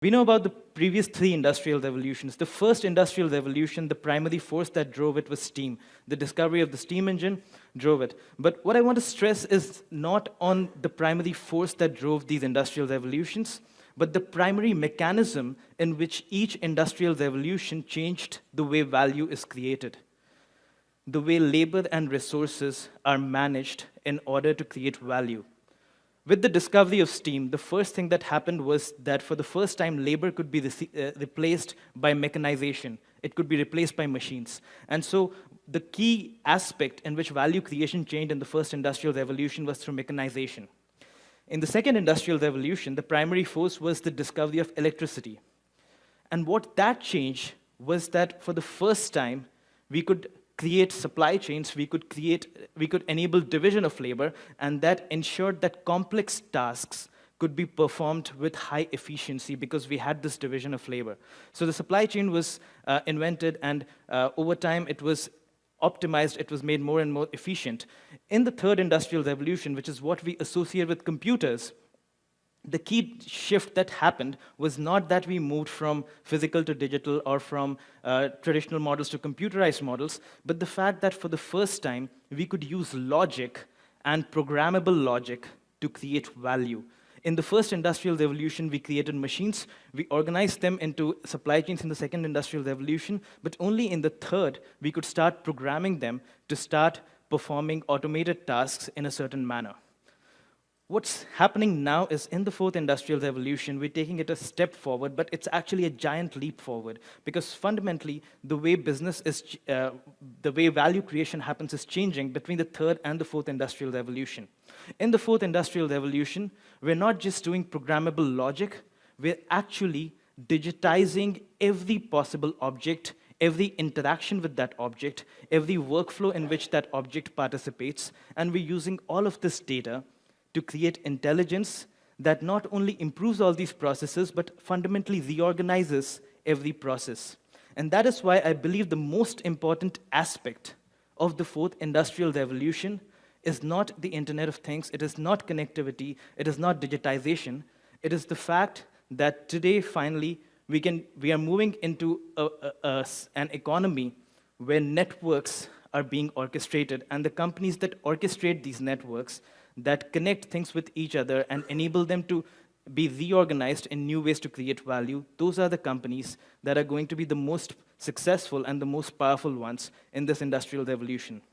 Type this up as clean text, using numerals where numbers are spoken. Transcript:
We know about the previous three industrial revolutions. The first industrial revolution, the primary force that drove it was steam. The discovery of the steam engine drove it. But what I want to stress is not on the primary force that drove these industrial revolutions, but the primary mechanism in which each industrial revolution changed the way value is created, the way labor and resources are managed in order to create value. With the discovery of steam, the first thing that happened was that for the first time, labor could be replaced by mechanization. It could be replaced by machines. And so the key aspect in which value creation changed in the first industrial revolution was through mechanization. In the second industrial revolution, the primary force was the discovery of electricity. And what that changed was that for the first time, we could create supply chains, we could enable division of labor, and that ensured that complex tasks could be performed with high efficiency because we had this division of labor. So the supply chain was invented, and over time it was optimized, it was made more and more efficient. In the third industrial revolution, which is what we associate with computers, the key shift that happened was not that we moved from physical to digital or from traditional models to computerized models, but the fact that for the first time, we could use logic and programmable logic to create value. In the first industrial revolution, we created machines. We organized them into supply chains in the second industrial revolution, but only in the third, we could start programming them to start performing automated tasks in a certain manner. What's happening now is in the fourth industrial revolution, we're taking it a step forward, but it's actually a giant leap forward because fundamentally, the way business is, the way value creation happens is changing between the third and the fourth industrial revolution. In the fourth industrial revolution, we're not just doing programmable logic, we're actually digitizing every possible object, every interaction with that object, every workflow in which that object participates, and we're using all of this data to create intelligence that not only improves all these processes, but fundamentally reorganizes every process. And that is why I believe the most important aspect of the fourth industrial revolution is not the Internet of Things, it is not connectivity, it is not digitization, it is the fact that today, finally, we are moving into an economy where networks are being orchestrated, and the companies that orchestrate these networks that connect things with each other and enable them to be reorganized in new ways to create value, those are the companies that are going to be the most successful and the most powerful ones in this industrial revolution.